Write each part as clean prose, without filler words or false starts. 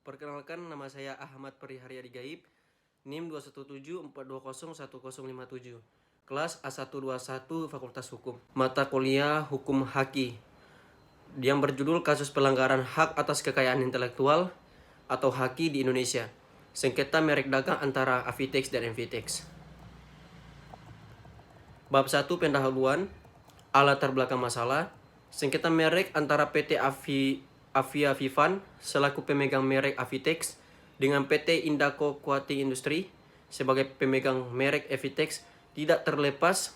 Perkenalkan, nama saya Ahmad Periharyadi Gaib, NIM 21742011057, kelas A121 Fakultas Hukum. Mata kuliah Hukum Haki yang berjudul Kasus Pelanggaran Hak Atas Kekayaan Intelektual atau Haki di Indonesia. Sengketa merek dagang antara Avitex dan Envitex. Bab 1 pendahuluan, latar belakang masalah. Sengketa merek antara PT Avia Vivan selaku pemegang merek Avitex dengan PT Indaco Quality Industry sebagai pemegang merek Avitex tidak terlepas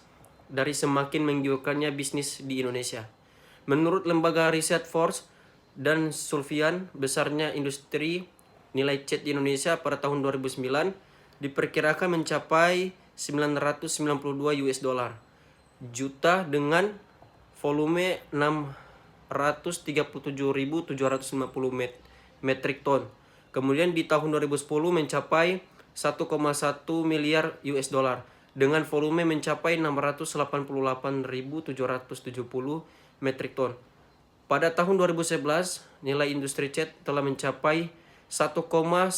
dari semakin menggiurkannya bisnis di Indonesia. Menurut lembaga riset Force dan Sulfian, besarnya industri nilai cat di Indonesia pada tahun 2009 diperkirakan mencapai 992 US dollar juta dengan volume 637.750 metrik ton. Kemudian di tahun 2010 mencapai 1,1 miliar US dollar dengan volume mencapai 688.770 metrik ton. Pada tahun 2011, nilai industri cat telah mencapai 1,197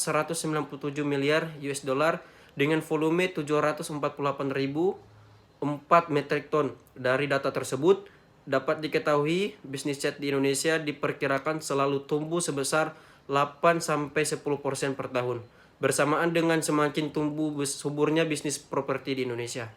miliar US dollar dengan volume 748.004 metrik ton. Dari data tersebut, dapat diketahui bisnis cat di Indonesia diperkirakan selalu tumbuh sebesar 8-10% per tahun, bersamaan dengan semakin tumbuh suburnya bisnis properti di Indonesia.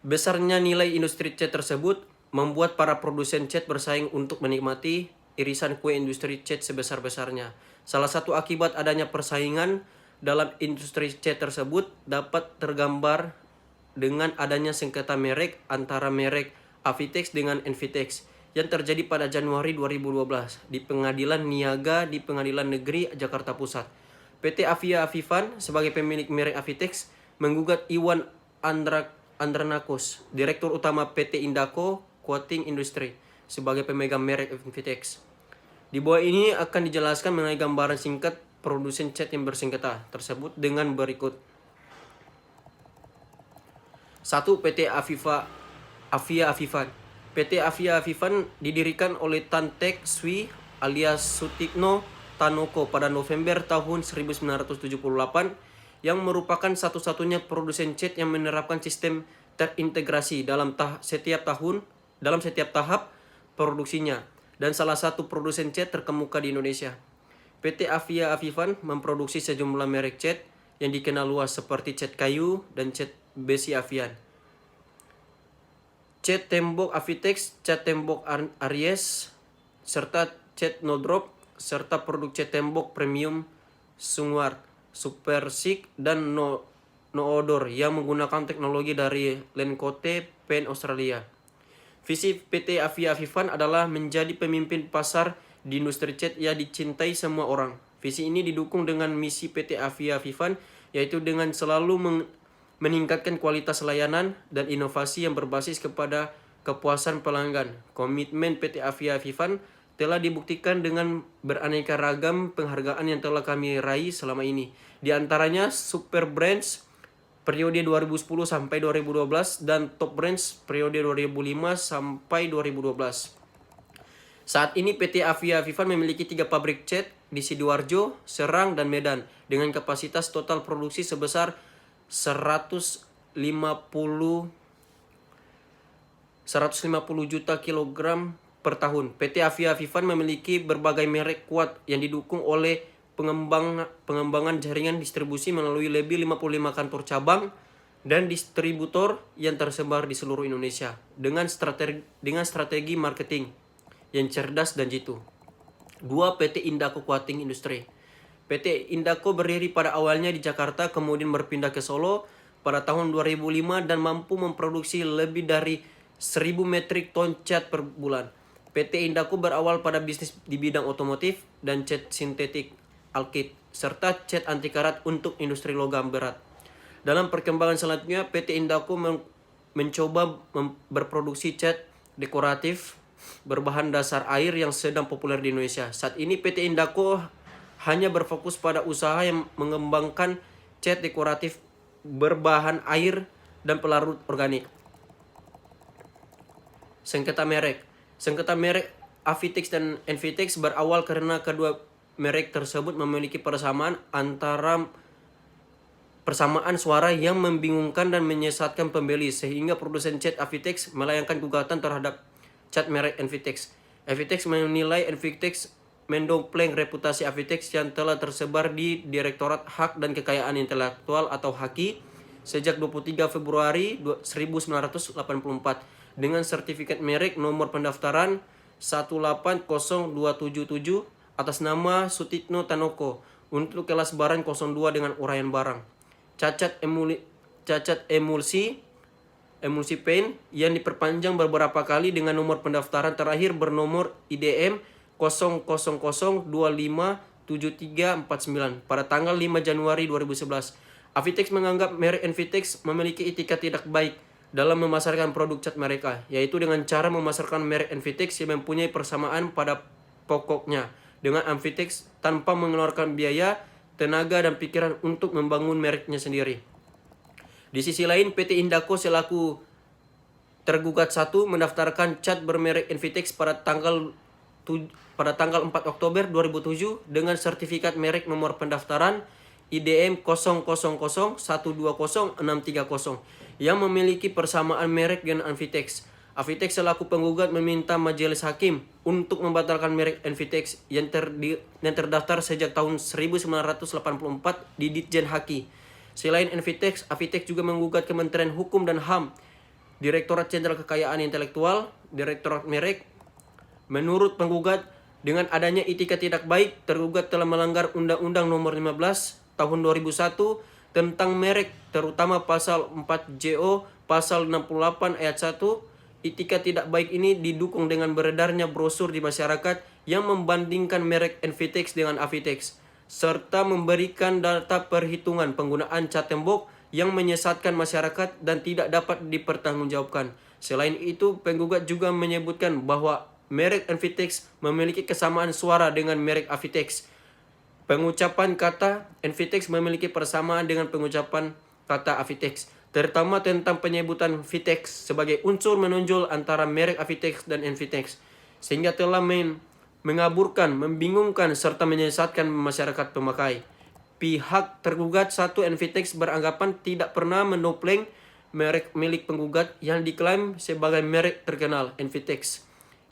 Besarnya nilai industri cat tersebut membuat para produsen cat bersaing untuk menikmati irisan kue industri cat sebesar-besarnya. Salah satu akibat adanya persaingan dalam industri cat tersebut dapat tergambar dengan adanya sengketa merek antara merek Avitex dengan Envitex yang terjadi pada Januari 2012 di Pengadilan Niaga di Pengadilan Negeri Jakarta Pusat. PT Avia Vivan sebagai pemilik merek Avitex menggugat Iwan Andranakos, Direktur Utama PT Indaco Quality Industry sebagai pemegang merek Envitex. Di bawah ini akan dijelaskan mengenai gambaran singkat produsen cat yang bersengketa tersebut dengan berikut. 1. PT Avia Vivan. PT Avia Vivan didirikan oleh Tan Tek Swi alias Sutikno Tanoko pada November tahun 1978 yang merupakan satu-satunya produsen cat yang menerapkan sistem terintegrasi dalam setiap tahap produksinya dan salah satu produsen cat terkemuka di Indonesia. PT Avia Vivan memproduksi sejumlah merek cat yang dikenal luas seperti cat kayu dan cat besi Avian, cat tembok Avitex, cat tembok Aries, serta cat No Drop, serta produk cat tembok premium Sungward, Super Chic, dan No Odor yang menggunakan teknologi dari Lencote Pen Australia. Visi PT Avia Vivan adalah menjadi pemimpin pasar di industri cat yang dicintai semua orang. Visi ini didukung dengan misi PT Avia Vivan, yaitu dengan selalu meningkatkan kualitas layanan dan inovasi yang berbasis kepada kepuasan pelanggan. Komitmen PT Avia Vivan telah dibuktikan dengan beraneka ragam penghargaan yang telah kami raih selama ini. Di antaranya Super Brands periode 2010 sampai 2012 dan Top Brands periode 2005 sampai 2012. Saat ini PT Avia Vivan memiliki 3 pabrik cat di Sidoarjo, Serang, dan Medan dengan kapasitas total produksi sebesar 150 juta kilogram per tahun. PT Avia Vivan memiliki berbagai merek kuat yang didukung oleh pengembangan jaringan distribusi melalui lebih 55 kantor cabang dan distributor yang tersebar di seluruh Indonesia dengan strategi marketing yang cerdas dan jitu. 2. PT Indaco Quality Industry. PT Indaco berdiri pada awalnya di Jakarta, kemudian berpindah ke Solo pada tahun 2005 dan mampu memproduksi lebih dari 1.000 metrik ton cat per bulan. PT Indaco berawal pada bisnis di bidang otomotif dan cat sintetik, alkyd, serta cat anti karat untuk industri logam berat. Dalam perkembangan selanjutnya, PT Indaco mencoba berproduksi cat dekoratif berbahan dasar air yang sedang populer di Indonesia. Saat ini PT Indaco hanya berfokus pada usaha yang mengembangkan cat dekoratif berbahan air dan pelarut organik. Sengketa merek. Sengketa merek Avitex dan Envitex berawal karena kedua merek tersebut memiliki persamaan suara yang membingungkan dan menyesatkan pembeli, sehingga produsen cat Avitex melayangkan gugatan terhadap cat merek Envitex. Avitex menilai Envitex mendompleng reputasi Avitex yang telah tersebar di Direktorat Hak dan Kekayaan Intelektual atau HAKI sejak 23 Februari 1984 dengan sertifikat merek nomor pendaftaran 180277 atas nama Sutikno Tanoko untuk kelas barang 02 dengan uraian barang. Cacat emulsi paint yang diperpanjang beberapa kali dengan nomor pendaftaran terakhir bernomor IDM 000257349 pada tanggal 5 Januari 2011. Avitex menganggap merek Envitex memiliki etika tidak baik dalam memasarkan produk cat mereka, yaitu dengan cara memasarkan merek Envitex yang mempunyai persamaan pada pokoknya dengan Avitex tanpa mengeluarkan biaya, tenaga, dan pikiran untuk membangun mereknya sendiri. Di sisi lain, PT Indaco selaku tergugat 1 mendaftarkan cat bermerek Envitex pada tanggal 4 Oktober 2007 dengan sertifikat merek nomor pendaftaran IDM 000120630 yang memiliki persamaan merek dengan Envitex. Avitex selaku penggugat meminta majelis hakim untuk membatalkan merek Envitex yang terdaftar sejak tahun 1984 di Ditjen Haki. Selain Envitex, Avitex juga menggugat Kementerian Hukum dan HAM, Direktorat Jenderal Kekayaan Intelektual, Direktorat Merek. Menurut penggugat, dengan adanya etika tidak baik, tergugat telah melanggar Undang-Undang Nomor 15 Tahun 2001 tentang merek, terutama pasal 4 JO, pasal 68 ayat 1. Etika tidak baik ini didukung dengan beredarnya brosur di masyarakat yang membandingkan merek Envitex dengan Avitex, serta memberikan data perhitungan penggunaan cat tembok yang menyesatkan masyarakat dan tidak dapat dipertanggungjawabkan. Selain itu, penggugat juga menyebutkan bahwa merek Envitex memiliki kesamaan suara dengan merek Avitex. Pengucapan kata Envitex memiliki persamaan dengan pengucapan kata Avitex, terutama tentang penyebutan Vitex sebagai unsur menonjol antara merek Avitex dan Envitex, sehingga telah mengaburkan, membingungkan, serta menyesatkan masyarakat pemakai. Pihak tergugat 1 Envitex beranggapan tidak pernah mendompleng merek milik penggugat yang diklaim sebagai merek terkenal Envitex.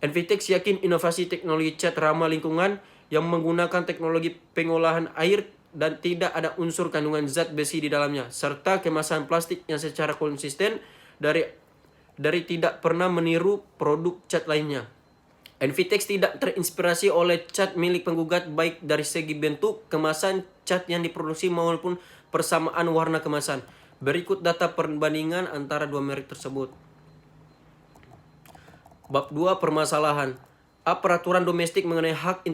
Envitex yakin inovasi teknologi cat ramah lingkungan yang menggunakan teknologi pengolahan air dan tidak ada unsur kandungan zat besi di dalamnya, serta kemasan plastik yang secara konsisten dari tidak pernah meniru produk cat lainnya. Envitex tidak terinspirasi oleh cat milik penggugat baik dari segi bentuk, kemasan cat yang diproduksi maupun persamaan warna kemasan. Berikut data perbandingan antara dua merek tersebut. Bab 2 Permasalahan. Peraturan domestik mengenai hak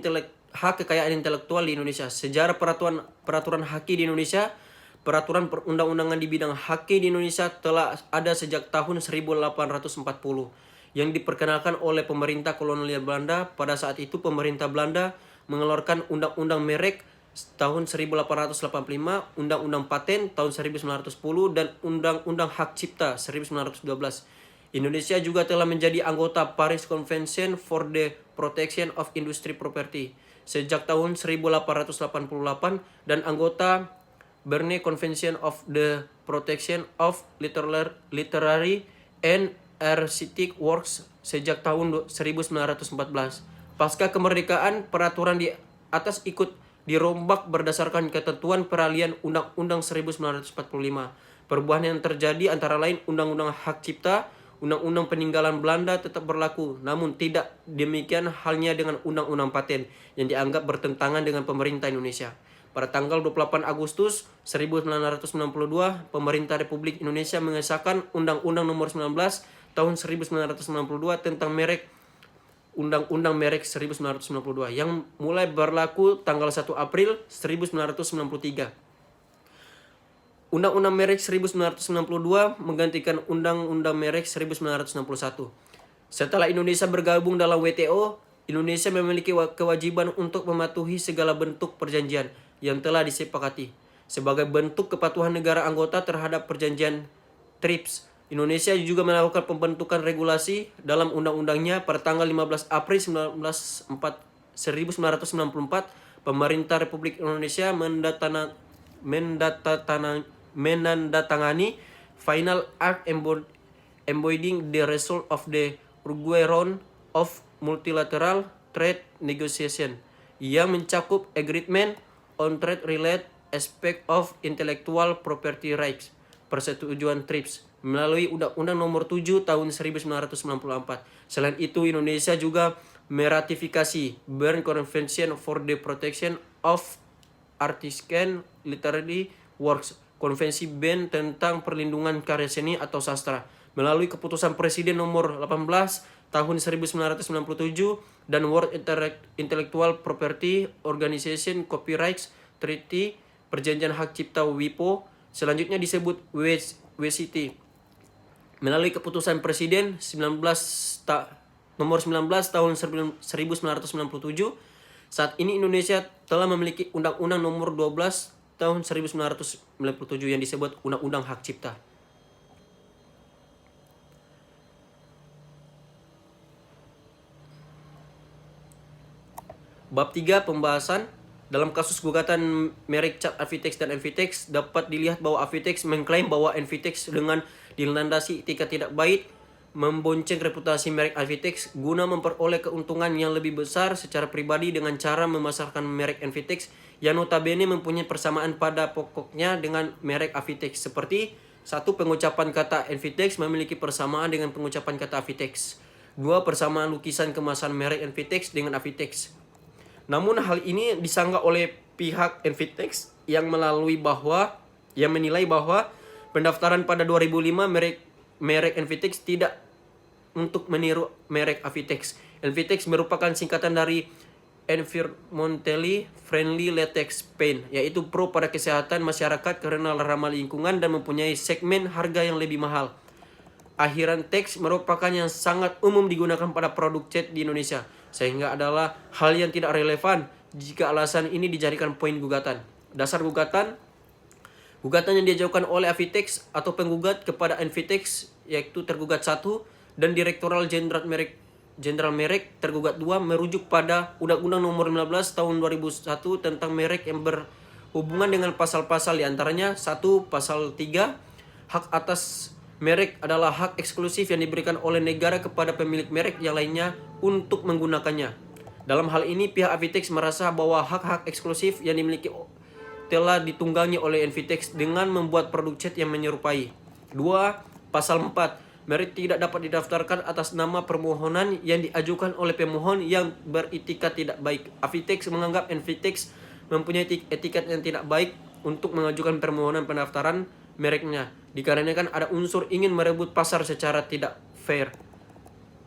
kekayaan intelektual di Indonesia. Sejarah peraturan haki di Indonesia. Peraturan perundang-undangan di bidang haki di Indonesia telah ada sejak tahun 1840 yang diperkenalkan oleh pemerintah kolonial Belanda. Pada saat itu pemerintah Belanda mengeluarkan undang-undang merek tahun 1885, undang-undang paten tahun 1910 dan undang-undang hak cipta 1912. Indonesia juga telah menjadi anggota Paris Convention for the Protection of Industry Property sejak tahun 1888 dan anggota Berne Convention of the Protection of Literary and Artistic Works sejak tahun 1914. Pasca kemerdekaan, peraturan di atas ikut dirombak berdasarkan ketentuan peralihan Undang-Undang 1945. Perubahan yang terjadi antara lain Undang-Undang Hak Cipta, Undang-Undang Peninggalan Belanda tetap berlaku, namun tidak demikian halnya dengan Undang-Undang Paten yang dianggap bertentangan dengan pemerintah Indonesia. Pada tanggal 28 Agustus 1992, Pemerintah Republik Indonesia mengesahkan Undang-Undang Nomor 19 Tahun 1992 tentang merek, Undang-Undang Merek 1992 yang mulai berlaku tanggal 1 April 1993. Undang-Undang Merek 1992 menggantikan Undang-Undang Merek 1961. Setelah Indonesia bergabung dalam WTO, Indonesia memiliki kewajiban untuk mematuhi segala bentuk perjanjian yang telah disepakati. Sebagai bentuk kepatuhan negara anggota terhadap perjanjian TRIPS, Indonesia juga melakukan pembentukan regulasi dalam undang-undangnya pada tanggal 15 April 1994. Pemerintah Republik Indonesia menandatangani Final Act embodying the result of the Uruguay Round of Multilateral Trade Negotiation yang mencakup Agreement on Trade-related Aspect of Intellectual Property Rights, persetujuan TRIPS, melalui Undang-Undang Nomor 7 Tahun 1994. Selain itu, Indonesia juga meratifikasi Berne Convention for the Protection of Artisan Literary Works, Konvensi Berne tentang perlindungan karya seni atau sastra, melalui keputusan Presiden nomor 18 tahun 1997 dan World Intellectual Property Organization Copyright Treaty, Perjanjian Hak Cipta WIPO, selanjutnya disebut WCT, melalui keputusan Presiden nomor 19 tahun 1997. Saat ini Indonesia telah memiliki Undang-Undang nomor 12 tahun 1997 yang disebut Undang-Undang Hak Cipta. Bab 3, pembahasan. Dalam kasus gugatan merek cat Avitex dan Envitex, dapat dilihat bahwa Avitex mengklaim bahwa Envitex dengan dilandasi etika tidak baik membonceng reputasi merek Avitex guna memperoleh keuntungan yang lebih besar secara pribadi dengan cara memasarkan merek Envitex yang notabene mempunyai persamaan pada pokoknya dengan merek Avitex, seperti 1. Pengucapan kata Envitex memiliki persamaan dengan pengucapan kata Avitex. 2. Persamaan lukisan kemasan merek Envitex dengan Avitex. Namun hal ini disanggah oleh pihak Envitex yang menilai bahwa pendaftaran pada 2005 merek Envitex tidak untuk meniru merek Avitex. Envitex merupakan singkatan dari Environmentally Friendly Latex Paint, yaitu pro pada kesehatan masyarakat karena ramah lingkungan dan mempunyai segmen harga yang lebih mahal. Akhiran teks merupakan yang sangat umum digunakan pada produk cat di Indonesia, sehingga adalah hal yang tidak relevan jika alasan ini dijadikan poin gugatan. Dasar gugatan yang diajukan oleh Avitex atau penggugat kepada Envitex, yaitu tergugat 1 dan Direktorat Jenderal Merek tergugat 2, merujuk pada Undang-Undang Nomor 15 Tahun 2001 tentang merek yang berhubungan dengan pasal-pasal diantaranya 1. Pasal 3, hak atas merek adalah hak eksklusif yang diberikan oleh negara kepada pemilik merek yang lainnya untuk menggunakannya. Dalam hal ini, pihak Avitex merasa bahwa hak-hak eksklusif yang dimiliki telah ditunggangi oleh Envitex dengan membuat produk cat yang menyerupai. 2. Pasal 4, merek tidak dapat didaftarkan atas nama permohonan yang diajukan oleh pemohon yang beretikat tidak baik. Avitex menganggap Envitex mempunyai etikat yang tidak baik untuk mengajukan permohonan pendaftaran mereknya, dikarenakan ada unsur ingin merebut pasar secara tidak fair.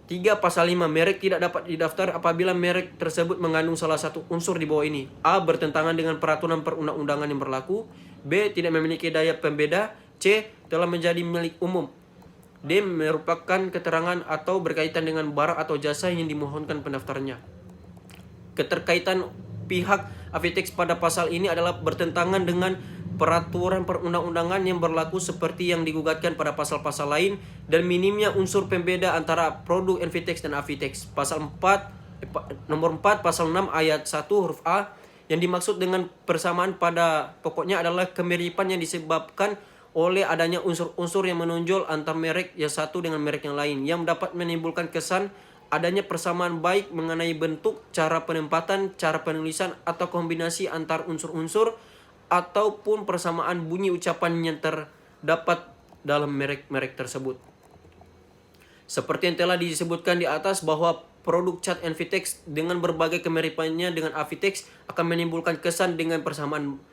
3. Pasal 5, merek tidak dapat didaftar apabila merek tersebut mengandung salah satu unsur di bawah ini. A. Bertentangan dengan peraturan perundang-undangan yang berlaku. B. Tidak memiliki daya pembeda. C. Telah menjadi milik umum. D. Merupakan keterangan atau berkaitan dengan barang atau jasa yang dimohonkan pendaftarnya. Keterkaitan pihak Avitex pada pasal ini adalah bertentangan dengan peraturan perundang-undangan yang berlaku seperti yang digugatkan pada pasal-pasal lain dan minimnya unsur pembeda antara produk Envitex dan Avitex. Nomor 4 pasal 6 ayat 1 huruf A, yang dimaksud dengan persamaan pada pokoknya adalah kemiripan yang disebabkan oleh adanya unsur-unsur yang menonjol antar merek yang satu dengan merek yang lain, yang dapat menimbulkan kesan adanya persamaan baik mengenai bentuk, cara penempatan, cara penulisan, atau kombinasi antar unsur-unsur ataupun persamaan bunyi ucapan yang terdapat dalam merek-merek tersebut. Seperti yang telah disebutkan di atas bahwa produk cat Envitex dengan berbagai kemiripannya dengan Avitex akan menimbulkan kesan dengan persamaan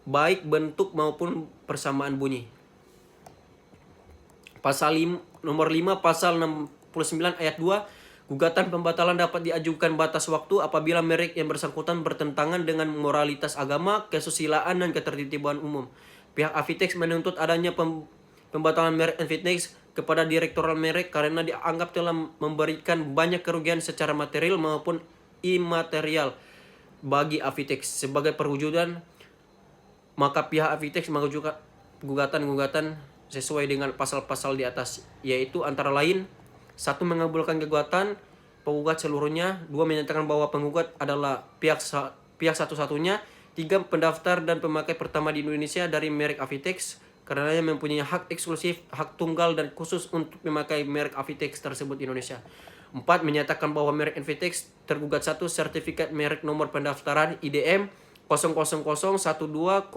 baik bentuk maupun persamaan bunyi. Nomor 5 pasal 69 ayat 2, gugatan pembatalan dapat diajukan batas waktu apabila merek yang bersangkutan bertentangan dengan moralitas agama, kesusilaan, dan ketertiban umum. Pihak Avitex menuntut adanya pembatalan merek Envitex kepada Direktorat Merek karena dianggap telah memberikan banyak kerugian secara material maupun imaterial bagi Avitex. Sebagai perwujudan, maka pihak Avitex mengajukan gugatan sesuai dengan pasal-pasal di atas, yaitu antara lain: 1. Mengabulkan gugatan penggugat seluruhnya. 2. Menyatakan bahwa penggugat adalah pihak satu-satunya. 3. Pendaftar dan pemakai pertama di Indonesia dari merek Avitex, karenanya mempunyai hak eksklusif, hak tunggal dan khusus untuk memakai merek Avitex tersebut di Indonesia. 4. Menyatakan bahwa merek Avitex tergugat 1. Sertifikat merek nomor pendaftaran IDM 000120630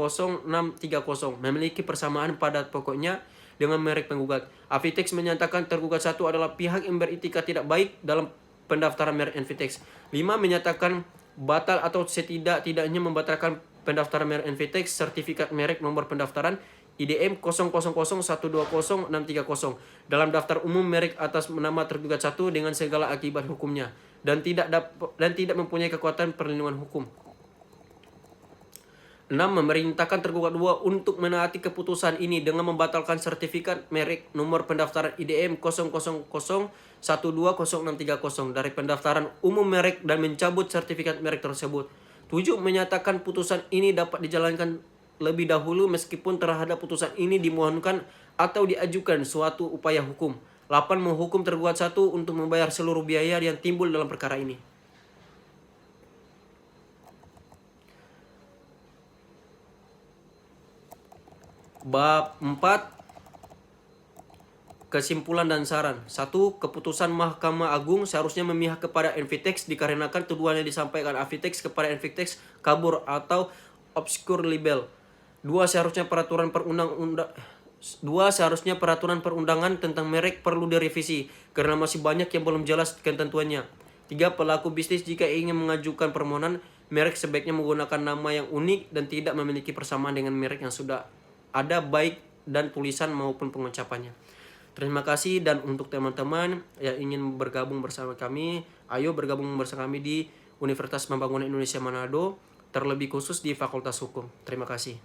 memiliki persamaan pada pokoknya dengan merek penggugat. Avitex menyatakan tergugat 1 adalah pihak yang beretikat tidak baik dalam pendaftaran merek Avitex. 5. Menyatakan batal atau setidak-tidaknya membatalkan pendaftaran merek Avitex sertifikat merek nomor pendaftaran IDM 000120630 dalam daftar umum merek atas nama tergugat 1 dengan segala akibat hukumnya dan tidak mempunyai kekuatan perlindungan hukum. 6. Memerintahkan tergugat 2 untuk menaati keputusan ini dengan membatalkan sertifikat merek nomor pendaftaran IDM 000120630 dari pendaftaran umum merek dan mencabut sertifikat merek tersebut. 7. Menyatakan putusan ini dapat dijalankan lebih dahulu meskipun terhadap putusan ini dimohonkan atau diajukan suatu upaya hukum. 8. Menghukum tergugat 1 untuk membayar seluruh biaya yang timbul dalam perkara ini. Bab 4. Kesimpulan dan saran. 1. Keputusan Mahkamah Agung seharusnya memihak kepada Avitex dikarenakan tuduhan yang disampaikan Avitex kepada Avitex kabur atau obscure libel. 2. Seharusnya peraturan perundangan tentang merek perlu direvisi karena masih banyak yang belum jelas ketentuannya. 3. Pelaku bisnis jika ingin mengajukan permohonan merek sebaiknya menggunakan nama yang unik dan tidak memiliki persamaan dengan merek yang sudah ada baik dan tulisan maupun pengucapannya. Terima kasih, dan untuk teman-teman yang ingin bergabung bersama kami, ayo bergabung bersama kami di Universitas Pembangunan Indonesia Manado, terlebih khusus di Fakultas Hukum. Terima kasih.